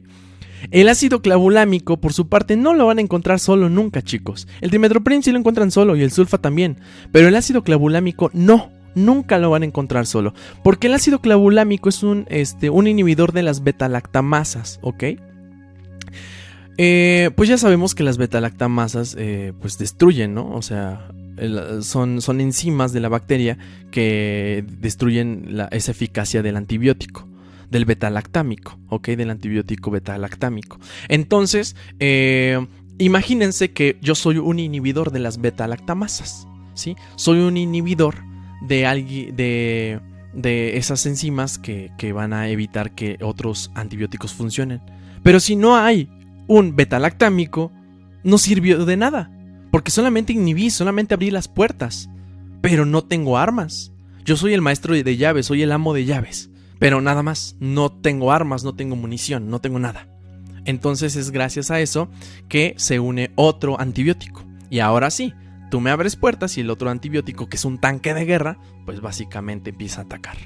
El ácido clavulámico, por su parte, no lo van a encontrar solo nunca, chicos. El trimetoprim sí lo encuentran solo y el sulfa también, pero el ácido clavulámico no. Nunca lo van a encontrar solo, porque el ácido clavulámico es un inhibidor de las beta-lactamasas, ¿ok? Pues ya sabemos que las beta-lactamasas pues destruyen, ¿no? O sea, son enzimas de la bacteria que destruyen esa eficacia del antibiótico, del beta-lactámico, ¿ok? Del antibiótico beta-lactámico. Entonces, imagínense que yo soy un inhibidor de las beta-lactamasas, ¿sí? Soy un inhibidor de esas enzimas que van a evitar que otros antibióticos funcionen. Pero si no hay un beta-lactámico, no sirvió de nada, porque solamente inhibí, solamente abrí las puertas, pero no tengo armas. Yo soy el maestro de llaves, soy el amo de llaves, pero nada más, no tengo armas, no tengo munición, no tengo nada. Entonces es gracias a eso que se une otro antibiótico. Y ahora sí, tú me abres puertas y el otro antibiótico, que es un tanque de guerra, pues básicamente empieza a atacar.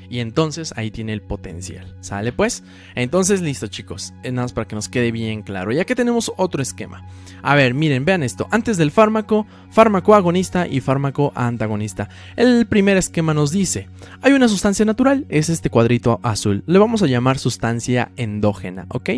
Y entonces ahí tiene el potencial. ¿Sale pues? Entonces listo, chicos. Nada más para que nos quede bien claro. Ya que tenemos otro esquema. A ver, miren, vean esto. Antes del fármaco, fármaco agonista y fármaco antagonista. El primer esquema nos dice: hay una sustancia natural, es este cuadrito azul. Le vamos a llamar sustancia endógena, ¿ok?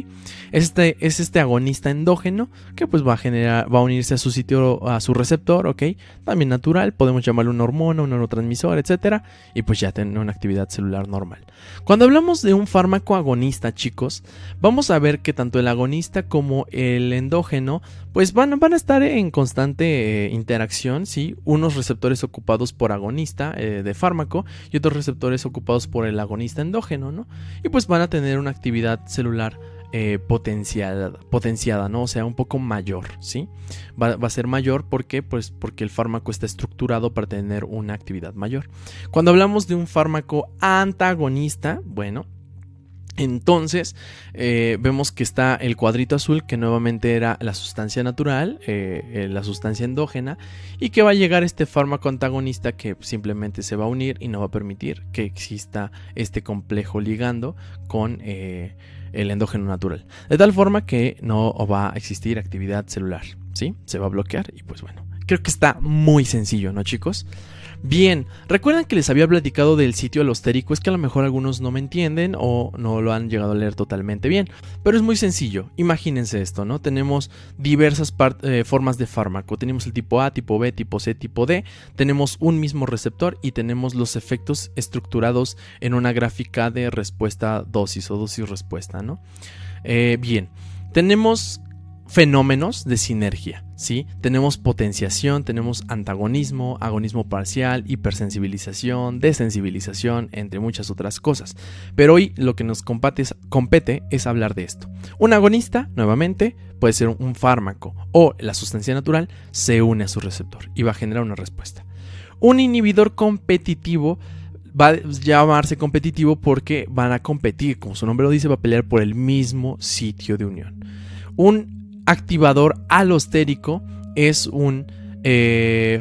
Es este agonista endógeno que pues va a unirse a su sitio, a su receptor, ¿ok? También natural, podemos llamarlo una hormona, un neurotransmisor, etcétera, y pues ya tener una actividad celular normal. Cuando hablamos de un fármaco agonista, chicos, vamos a ver que tanto el agonista como el endógeno pues van a estar en constante interacción, ¿sí? Unos receptores ocupados por agonista de fármaco y otros receptores ocupados por el agonista endógeno, ¿no? Y pues van a tener una actividad celular potenciada, ¿no? O sea, un poco mayor, ¿sí? Va a ser mayor porque el fármaco está estructurado para tener una actividad mayor. Cuando hablamos de un fármaco antagonista, bueno, entonces vemos que está el cuadrito azul, que nuevamente era la sustancia natural, la sustancia endógena, y que va a llegar este fármaco antagonista que simplemente se va a unir y no va a permitir que exista este complejo ligando con el endógeno natural, de tal forma que no va a existir actividad celular, ¿sí? Se va a bloquear y pues bueno, creo que está muy sencillo, ¿no, chicos? Bien, recuerdan que les había platicado del sitio alostérico. Es que a lo mejor algunos no me entienden o no lo han llegado a leer totalmente bien, pero es muy sencillo. Imagínense esto, ¿no? Tenemos diversas formas de fármaco. Tenemos el tipo A, tipo B, tipo C, tipo D. Tenemos un mismo receptor y tenemos los efectos estructurados en una gráfica de respuesta-dosis o dosis-respuesta, ¿no? Bien, tenemos fenómenos de sinergia, ¿sí? Tenemos potenciación, tenemos antagonismo, agonismo parcial, hipersensibilización, desensibilización, entre muchas otras cosas. Pero hoy lo que nos compete es hablar de esto. Un agonista, nuevamente, puede ser un fármaco o la sustancia natural se une a su receptor y va a generar una respuesta. Un inhibidor competitivo va a llamarse competitivo porque van a competir, como su nombre lo dice, va a pelear por el mismo sitio de unión. Un activador alostérico es un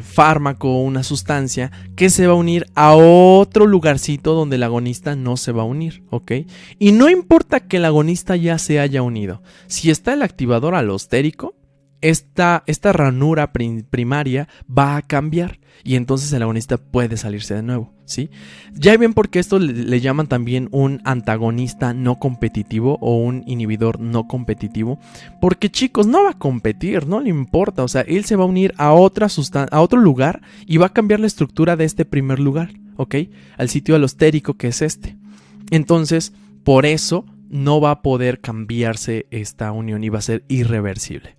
fármaco, una sustancia que se va a unir a otro lugarcito donde el agonista no se va a unir, ¿ok? Y no importa que el agonista ya se haya unido, si está el activador alostérico, esta ranura primaria va a cambiar y entonces el agonista puede salirse de nuevo, ¿sí? Ya ven por qué esto le llaman también un antagonista no competitivo o un inhibidor no competitivo, porque chicos, no va a competir, no le importa, o sea, él se va a unir a otro lugar y va a cambiar la estructura de este primer lugar, ¿ok? Al sitio alostérico que es este. Entonces, por eso no va a poder cambiarse esta unión y va a ser irreversible.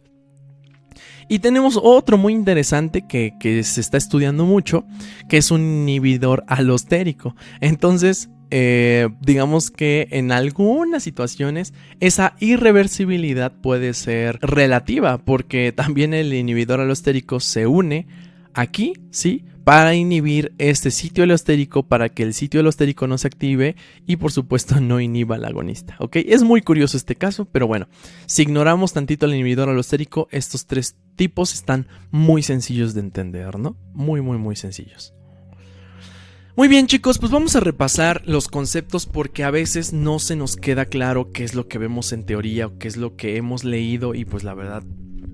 Y tenemos otro muy interesante que se está estudiando mucho, que es un inhibidor alostérico. Entonces, digamos que en algunas situaciones esa irreversibilidad puede ser relativa, porque también el inhibidor alostérico se une aquí, ¿sí? Para inhibir este sitio alostérico, para que el sitio alostérico no se active y por supuesto no inhiba al agonista, ¿ok? Es muy curioso este caso, pero bueno, si ignoramos tantito el inhibidor alostérico, estos tres tipos están muy sencillos de entender, ¿no? Muy sencillos. Muy bien, chicos, pues vamos a repasar los conceptos porque a veces no se nos queda claro qué es lo que vemos en teoría o qué es lo que hemos leído y pues la verdad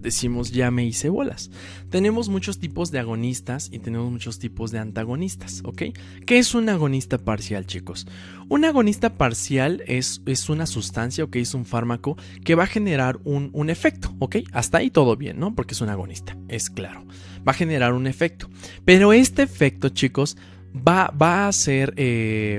decimos ya me hice bolas. Tenemos muchos tipos de agonistas y tenemos muchos tipos de antagonistas, ¿ok? ¿Qué es un agonista parcial, chicos? Un agonista parcial es una sustancia, ¿ok? Es un fármaco que va a generar un efecto, ¿ok? Hasta ahí todo bien, ¿no? Porque es un agonista, es claro. Va a generar un efecto. Pero este efecto, chicos, va a ser,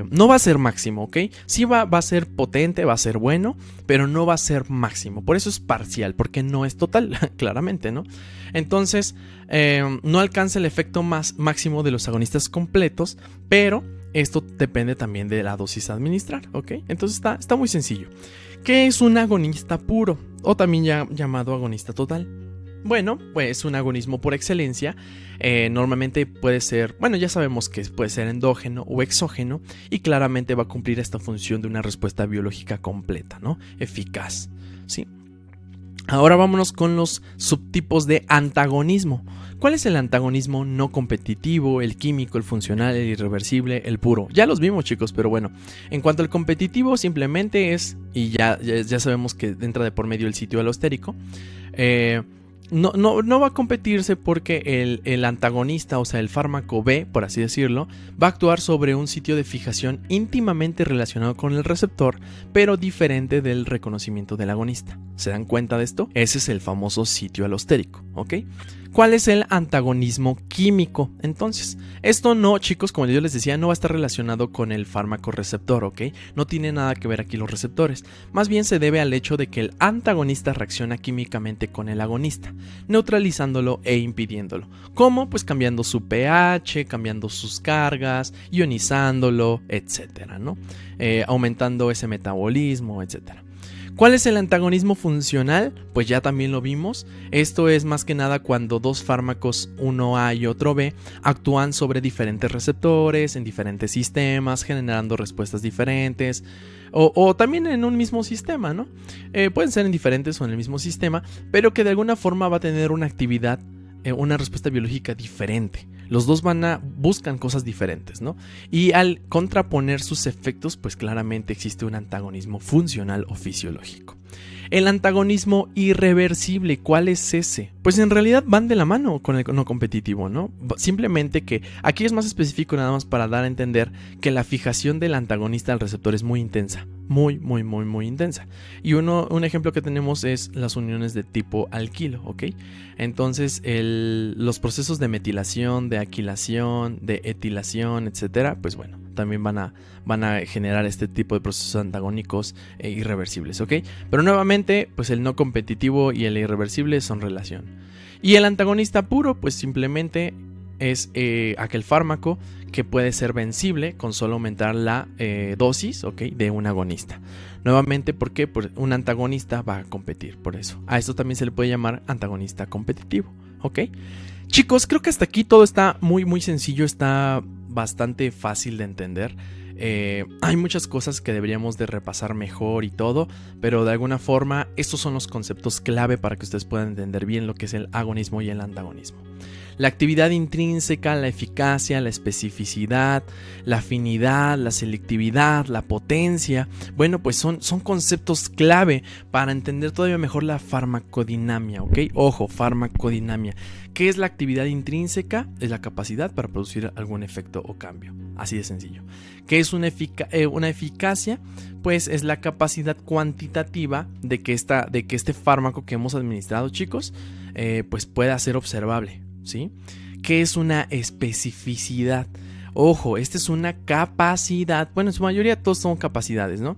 no va a ser máximo, ¿ok? Sí va a ser potente, va a ser bueno, pero no va a ser máximo. Por eso es parcial, porque no es total, claramente, ¿no? Entonces, no alcanza el efecto máximo de los agonistas completos, pero esto depende también de la dosis a administrar, ¿ok? Entonces está muy sencillo. ¿Qué es un agonista puro? O también llamado agonista total. Bueno, pues un agonismo por excelencia normalmente puede ser, bueno, ya sabemos que puede ser endógeno o exógeno y claramente va a cumplir esta función de una respuesta biológica completa, ¿no? Eficaz, ¿sí? Ahora vámonos con los subtipos de antagonismo. ¿Cuál es el antagonismo no competitivo, el químico, el funcional, el irreversible, el puro? Ya los vimos, chicos, pero bueno. En cuanto al competitivo, simplemente es, y ya sabemos que entra de por medio el sitio alostérico, no va a competirse porque el antagonista, o sea, el fármaco B, por así decirlo, va a actuar sobre un sitio de fijación íntimamente relacionado con el receptor, pero diferente del reconocimiento del agonista. ¿Se dan cuenta de esto? Ese es el famoso sitio alostérico, ¿ok? ¿Cuál es el antagonismo químico? Entonces, esto no, chicos, como yo les decía, no va a estar relacionado con el fármaco receptor, ¿ok? No tiene nada que ver aquí los receptores. Más bien se debe al hecho de que el antagonista reacciona químicamente con el agonista, neutralizándolo e impidiéndolo. ¿Cómo? Pues cambiando su pH, cambiando sus cargas, ionizándolo, etcétera, ¿no? Aumentando ese metabolismo, etcétera. ¿Cuál es el antagonismo funcional? Pues ya también lo vimos. Esto es más que nada cuando dos fármacos, uno A y otro B, actúan sobre diferentes receptores, en diferentes sistemas, generando respuestas diferentes. O también en un mismo sistema, ¿no? Pueden ser en diferentes o en el mismo sistema, pero que de alguna forma va a tener una actividad, una respuesta biológica diferente. Los dos buscan cosas diferentes, ¿no? Y al contraponer sus efectos, pues claramente existe un antagonismo funcional o fisiológico. El antagonismo irreversible, ¿cuál es ese? Pues en realidad van de la mano con el no competitivo, ¿no? Simplemente que aquí es más específico nada más para dar a entender que la fijación del antagonista al receptor es muy intensa. Muy intensa. Y un ejemplo que tenemos es las uniones de tipo alquilo, ¿ok? Entonces los procesos de metilación, de alquilación, de etilación, etcétera, pues bueno, también van a generar este tipo de procesos antagónicos irreversibles, ¿ok? Pero nuevamente, pues el no competitivo y el irreversible son relación. Y el antagonista puro, pues simplemente es aquel fármaco que puede ser vencible con solo aumentar la dosis, ¿ok? De un agonista. Nuevamente, ¿por qué? Porque un antagonista va a competir, por eso. A esto también se le puede llamar antagonista competitivo, ¿ok? Chicos, creo que hasta aquí todo está muy sencillo, está bastante fácil de entender. Hay muchas cosas que deberíamos de repasar mejor y todo, pero de alguna forma estos son los conceptos clave para que ustedes puedan entender bien lo que es el agonismo y el antagonismo. La actividad intrínseca, la eficacia, la especificidad, la afinidad, la selectividad, la potencia, bueno, pues son conceptos clave para entender todavía mejor la farmacodinamia, ¿ok? Ojo, farmacodinamia. ¿Qué es la actividad intrínseca? Es la capacidad para producir algún efecto o cambio, así de sencillo. ¿Qué es una eficacia? Pues es la capacidad cuantitativa de que este fármaco que hemos administrado, chicos, pues pueda ser observable, ¿sí? ¿Qué es una especificidad? Ojo, esta es una capacidad, bueno, en su mayoría todos son capacidades, ¿no?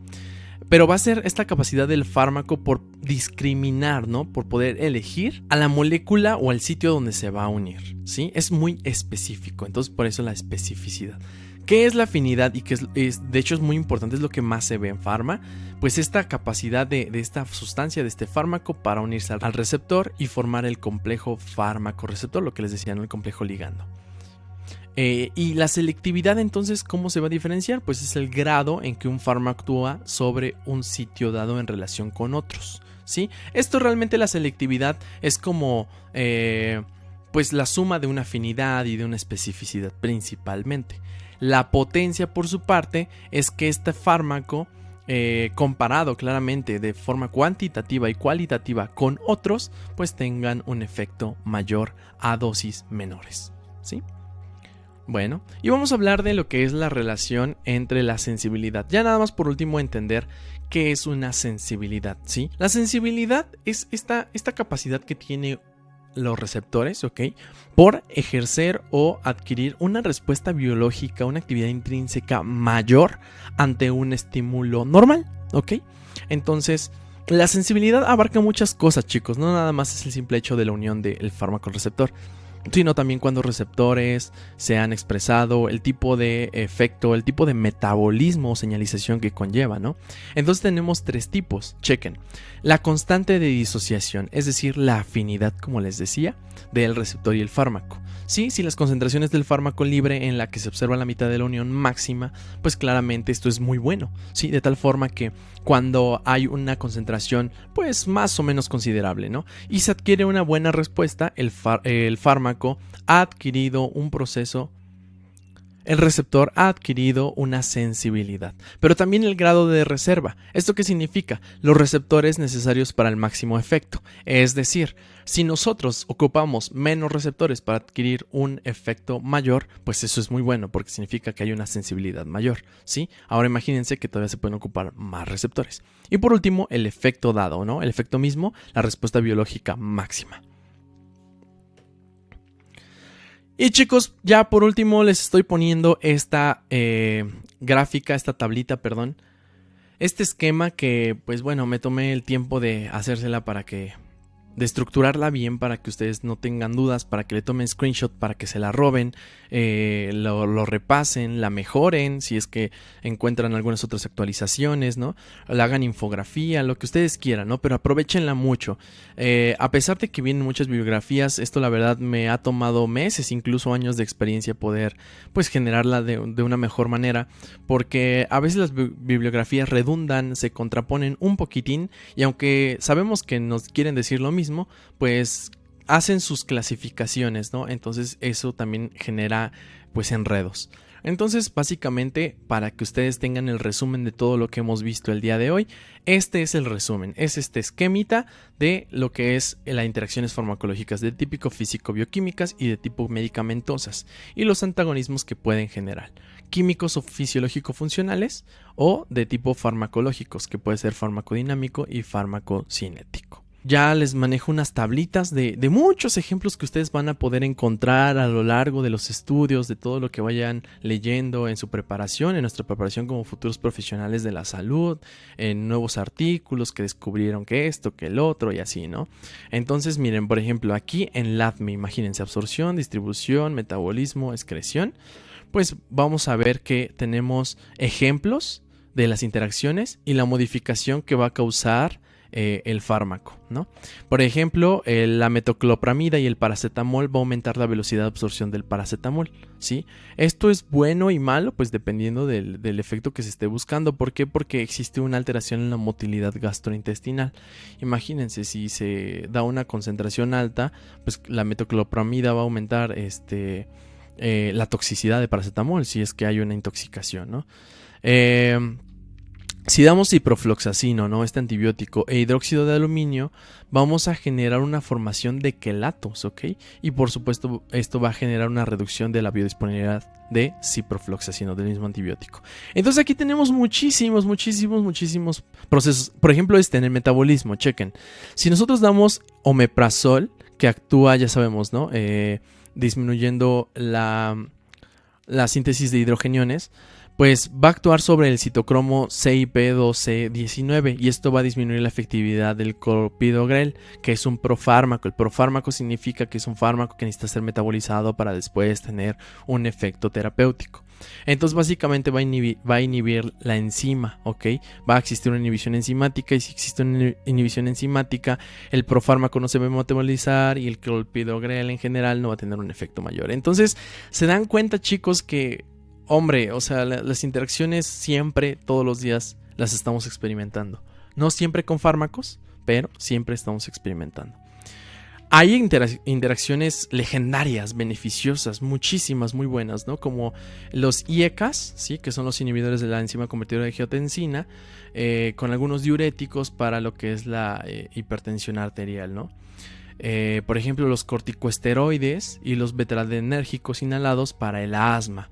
Pero va a ser esta capacidad del fármaco por discriminar, ¿no? Por poder elegir a la molécula o al sitio donde se va a unir, ¿sí? Es muy específico, entonces por eso la especificidad. ¿Qué es la afinidad? Y que de hecho es muy importante, es lo que más se ve en farma. Pues esta capacidad de esta sustancia, de este fármaco para unirse al receptor y formar el complejo fármaco-receptor, lo que les decía, ¿no? El complejo ligando. Y la selectividad, entonces, ¿cómo se va a diferenciar? Pues es el grado en que un fármaco actúa sobre un sitio dado en relación con otros, ¿sí? Esto realmente, la selectividad es como pues la suma de una afinidad y de una especificidad principalmente. La potencia, por su parte, es que este fármaco, comparado claramente de forma cuantitativa y cualitativa con otros, pues tengan un efecto mayor a dosis menores, ¿sí? Bueno, y vamos a hablar de lo que es la relación entre la sensibilidad. Ya nada más por último entender qué es una sensibilidad, ¿sí? La sensibilidad es esta capacidad que tiene los receptores, ¿ok? Por ejercer o adquirir una respuesta biológica, una actividad intrínseca mayor ante un estímulo normal, ¿ok? Entonces, la sensibilidad abarca muchas cosas, chicos, no nada más es el simple hecho de la unión del fármaco receptor. sino también cuando receptores se han expresado, el tipo de efecto, el tipo de metabolismo o señalización que conlleva, ¿no? Entonces tenemos 3 tipos, chequen. La constante de disociación, es decir, la afinidad, como les decía, del receptor y el fármaco. Sí, si las concentraciones del fármaco libre en la que se observa la mitad de la unión máxima, pues claramente esto es muy bueno, sí, de tal forma que cuando hay una concentración pues más o menos considerable, ¿no? Y se adquiere una buena respuesta, el fármaco ha adquirido un proceso. El receptor ha adquirido una sensibilidad, pero también el grado de reserva. ¿Esto qué significa? Los receptores necesarios para el máximo efecto. Es decir, si nosotros ocupamos menos receptores para adquirir un efecto mayor, pues eso es muy bueno porque significa que hay una sensibilidad mayor, ¿sí? Ahora imagínense que todavía se pueden ocupar más receptores. Y por último, el efecto dado, ¿no? El efecto mismo, la respuesta biológica máxima. Y chicos, ya por último les estoy poniendo esta gráfica, esta tablita, perdón. Este esquema que, pues bueno, me tomé el tiempo de hacérsela de estructurarla bien para que ustedes no tengan dudas, para que le tomen screenshot, para que se la roben, lo repasen, la mejoren, si es que encuentran algunas otras actualizaciones, ¿no? La hagan infografía, lo que ustedes quieran, ¿no? Pero aprovechenla mucho. A pesar de que vienen muchas bibliografías, esto la verdad me ha tomado meses, incluso años de experiencia poder pues generarla de una mejor manera, porque a veces las bibliografías redundan, se contraponen un poquitín, y aunque sabemos que nos quieren decir lo mismo, pues hacen sus clasificaciones, ¿no? Entonces eso también genera pues enredos. Entonces básicamente, para que ustedes tengan el resumen de todo lo que hemos visto el día de hoy, este es el resumen, es este esquemita de lo que es las interacciones farmacológicas de tipo físico-bioquímicas y de tipo medicamentosas, y los antagonismos que pueden generar, químicos o fisiológico-funcionales, o de tipo farmacológicos, que puede ser farmacodinámico y farmacocinético. Ya les manejo unas tablitas de muchos ejemplos que ustedes van a poder encontrar a lo largo de los estudios, de todo lo que vayan leyendo en su preparación, en nuestra preparación como futuros profesionales de la salud, en nuevos artículos que descubrieron que esto, que el otro y así, ¿no? Entonces miren, por ejemplo, aquí en LATME, imagínense, absorción, distribución, metabolismo, excreción, pues vamos a ver que tenemos ejemplos de las interacciones y la modificación que va a causar el fármaco, ¿no? Por ejemplo, la metoclopramida y el paracetamol va a aumentar la velocidad de absorción del paracetamol, ¿sí? Esto es bueno y malo, pues dependiendo del efecto que se esté buscando. ¿Por qué? Porque existe una alteración en la motilidad gastrointestinal. Imagínense, si se da una concentración alta, pues la metoclopramida va a aumentar la toxicidad de paracetamol, si es que hay una intoxicación, ¿no? Si damos ciprofloxacino, ¿no? Este antibiótico, e hidróxido de aluminio, vamos a generar una formación de quelatos, ¿ok? Y por supuesto esto va a generar una reducción de la biodisponibilidad de ciprofloxacino, del mismo antibiótico. Entonces aquí tenemos muchísimos procesos. Por ejemplo, en el metabolismo, chequen. Si nosotros damos omeprazol, que actúa, ya sabemos, ¿no? Disminuyendo la síntesis de hidrogeniones, pues va a actuar sobre el citocromo CYP2C19 y esto va a disminuir la efectividad del clopidogrel, que es un profármaco. El profármaco significa que es un fármaco que necesita ser metabolizado para después tener un efecto terapéutico. Entonces básicamente va a inhibir la enzima, ¿ok? Va a existir una inhibición enzimática, y si existe una inhibición enzimática, el profármaco no se va a metabolizar y el clopidogrel en general no va a tener un efecto mayor. Entonces se dan cuenta, chicos, que hombre, o sea, las interacciones siempre, todos los días, las estamos experimentando. No siempre con fármacos, pero siempre estamos experimentando. Hay interacciones legendarias, beneficiosas, muchísimas, muy buenas, ¿no? Como los IECAs, ¿sí? Que son los inhibidores de la enzima convertidora de angiotensina, con algunos diuréticos para lo que es la hipertensión arterial, ¿no? Por ejemplo, los corticosteroides y los betaadrenérgicos inhalados para el asma.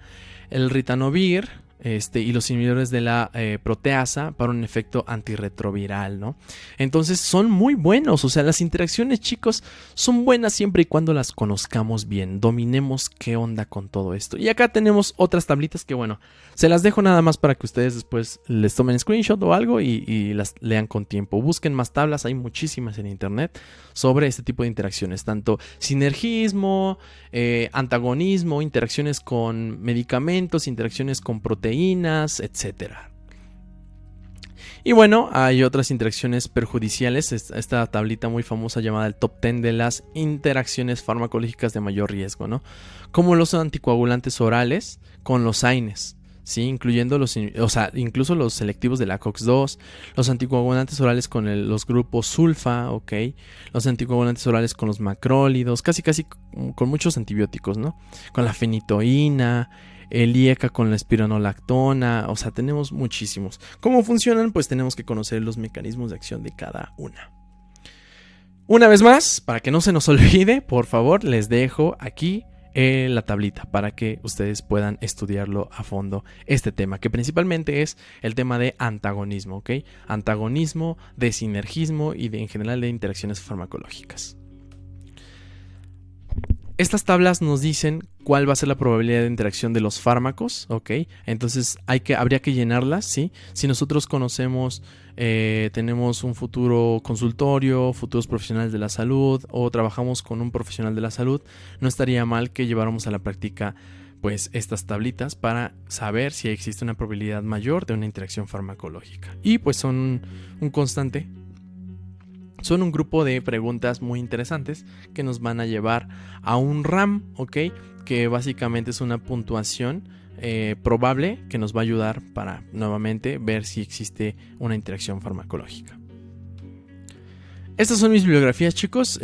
El ritonavir y los inhibidores de la proteasa para un efecto antirretroviral, ¿no? Entonces son muy buenos, o sea, las interacciones, chicos, son buenas siempre y cuando las conozcamos bien, dominemos qué onda con todo esto. Y acá tenemos otras tablitas que, bueno, se las dejo nada más para que ustedes después les tomen screenshot o algo y las lean con tiempo. Busquen más tablas, hay muchísimas en internet sobre este tipo de interacciones, tanto sinergismo, antagonismo, interacciones con medicamentos, interacciones con proteínas, etcétera. Y bueno, hay otras interacciones perjudiciales, esta tablita muy famosa llamada el top 10 de las interacciones farmacológicas de mayor riesgo, ¿no? Como los anticoagulantes orales con los AINES, ¿sí? Incluyendo incluso los selectivos de la COX-2, los anticoagulantes orales con los grupos sulfa, ¿ok? Los anticoagulantes orales con los macrólidos, casi con muchos antibióticos, ¿no? Con la fenitoína, el IECA con la espironolactona, o sea, tenemos muchísimos. ¿Cómo funcionan? Pues tenemos que conocer los mecanismos de acción de cada una. Una vez más, para que no se nos olvide, por favor, les dejo aquí la tablita para que ustedes puedan estudiarlo a fondo, este tema, que principalmente es el tema de antagonismo, ¿ok? Antagonismo, de sinergismo y en general de interacciones farmacológicas. Estas tablas nos dicen cuál va a ser la probabilidad de interacción de los fármacos, ¿ok? Entonces habría que llenarlas, ¿sí? Si nosotros conocemos, tenemos un futuro consultorio, futuros profesionales de la salud o trabajamos con un profesional de la salud, no estaría mal que lleváramos a la práctica pues estas tablitas para saber si existe una probabilidad mayor de una interacción farmacológica. Y pues son un constante. Son un grupo de preguntas muy interesantes que nos van a llevar a un RAM, ¿ok? Que básicamente es una puntuación probable que nos va a ayudar para nuevamente ver si existe una interacción farmacológica. Estas son mis bibliografías, chicos,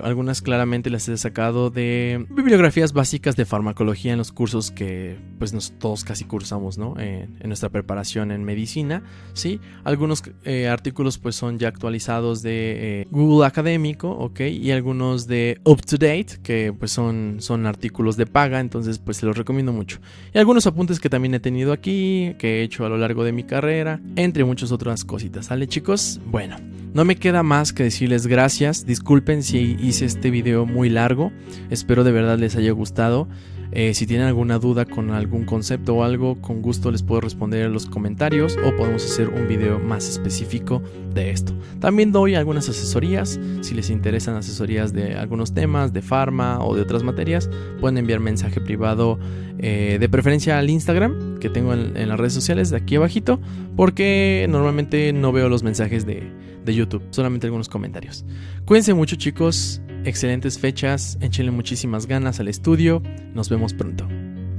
algunas claramente las he sacado de bibliografías básicas de farmacología en los cursos que pues todos casi cursamos, ¿no? En nuestra preparación en medicina, ¿sí? Algunos artículos pues son ya actualizados de Google Académico, ¿ok? Y algunos de UpToDate, que pues son artículos de paga, entonces pues se los recomiendo mucho. Y algunos apuntes que también he tenido aquí, que he hecho a lo largo de mi carrera, entre muchas otras cositas, ¿sale, chicos? Bueno, no me queda más que decirles gracias. Disculpen si hice este video muy largo. Espero de verdad les haya gustado. Si tienen alguna duda con algún concepto o algo, con gusto les puedo responder en los comentarios o podemos hacer un video más específico de esto. También doy algunas asesorías. Si les interesan asesorías de algunos temas, de farma o de otras materias, pueden enviar mensaje privado de preferencia al Instagram que tengo en las redes sociales de aquí abajito, porque normalmente no veo los mensajes de YouTube, solamente algunos comentarios. Cuídense mucho, chicos, excelentes fechas, échenle muchísimas ganas al estudio, nos vemos pronto,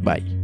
bye.